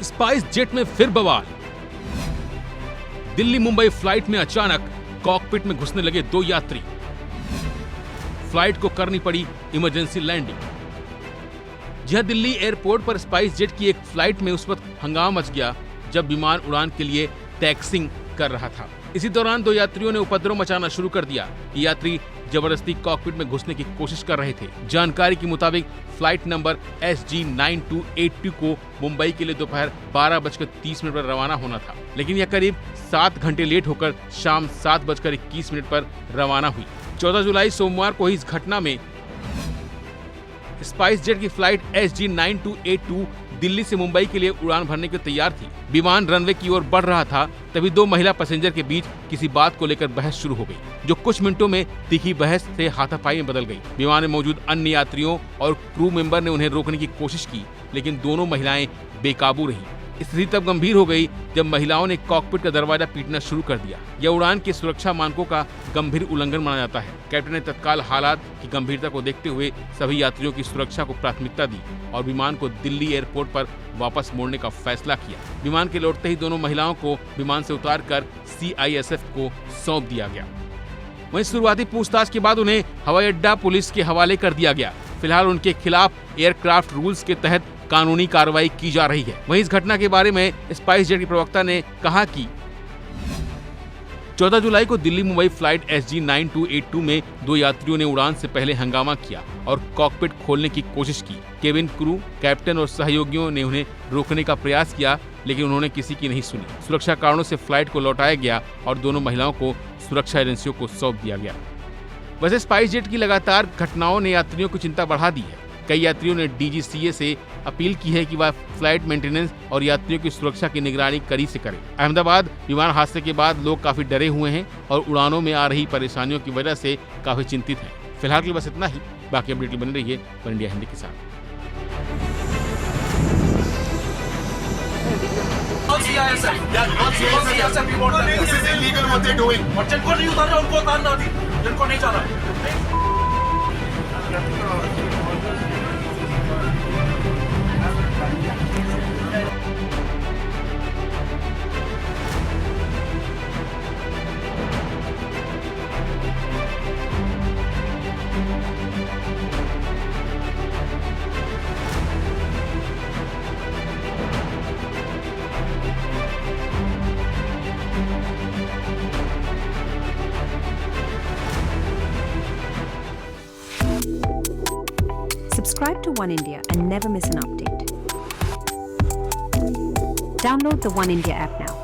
Spice jet में फिर बवाल। दिल्ली मुंबई फ्लाइट में अचानक कॉकपिट में घुसने लगे 2 यात्री। फ्लाइट को करनी पड़ी इमरजेंसी लैंडिंग। जहां दिल्ली एयरपोर्ट पर स्पाइस जेट की एक फ्लाइट में उस वक्त हंगामा मच गया जब विमान उड़ान के लिए टैक्सिंग कर रहा था। इसी दौरान 2 यात्रियों ने उपद्रव मचाना शुरू कर दिया। ये यात्री जबरदस्ती कॉकपिट में घुसने की कोशिश कर रहे थे। जानकारी के मुताबिक फ्लाइट नंबर SG9282 को मुंबई के लिए दोपहर 12:30 पर रवाना होना था, लेकिन यह करीब 7 घंटे लेट होकर शाम 7:21 पर रवाना हुई। 14 जुलाई सोमवार को ही इस घटना में स्पाइस जेट की फ्लाइट SG9282 दिल्ली से मुंबई के लिए उड़ान भरने के तैयार थी। विमान रनवे की ओर बढ़ रहा था, तभी 2 महिला पैसेंजर के बीच किसी बात को लेकर बहस शुरू हो गई, जो कुछ मिनटों में तीखी बहस से हाथापाई में बदल गई। विमान में मौजूद अन्य यात्रियों और क्रू मेंबर ने उन्हें रोकने की कोशिश की, लेकिन दोनों महिलाएं बेकाबू रहीं। स्थिति तब गंभीर हो गई जब महिलाओं ने कॉकपिट का दरवाजा पीटना शुरू कर दिया। यह उड़ान के सुरक्षा मानकों का गंभीर उल्लंघन माना जाता है। कैप्टन ने तत्काल हालात की गंभीरता को देखते हुए सभी यात्रियों की सुरक्षा को प्राथमिकता दी और विमान को दिल्ली एयरपोर्ट पर वापस मोड़ने का फैसला किया। विमान के लौटते ही दोनों महिलाओं को विमान से उतारकर CISF को सौंप दिया गया। वहीं शुरुआती पूछताछ के बाद उन्हें हवाई अड्डा पुलिस के हवाले कर दिया गया। फिलहाल उनके खिलाफ एयरक्राफ्ट रूल्स के तहत कानूनी कार्रवाई की जा रही है। वहीं इस घटना के बारे में स्पाइस जेट के प्रवक्ता ने कहा कि 14 जुलाई को दिल्ली मुंबई फ्लाइट SG9282 में 2 यात्रियों ने उड़ान से पहले हंगामा किया और कॉकपिट खोलने की कोशिश की। केबिन क्रू, कैप्टन और सहयोगियों ने उन्हें रोकने का प्रयास किया, लेकिन उन्होंने किसी की नहीं सुनी। सुरक्षा कारणों से फ्लाइट को लौटाया गया और दोनों महिलाओं को सुरक्षा एजेंसियों को सौंप दिया गया। वैसे स्पाइस जेट की लगातार घटनाओं ने यात्रियों की चिंता बढ़ा दी है। कई यात्रियों ने DGCA से अपील की है कि वह फ्लाइट मेंटेनेंस और यात्रियों की सुरक्षा की निगरानी कड़ी से करे। अहमदाबाद विमान हादसे के बाद लोग काफी डरे हुए हैं और उड़ानों में आ रही परेशानियों की वजह से काफी चिंतित हैं। फिलहाल के लिए बस इतना ही। बाकी अपडेट बने रहिए वन इंडिया हिंदी के साथ। जिनको नहीं जाना Subscribe to One India and never miss an update. Download the One India app now.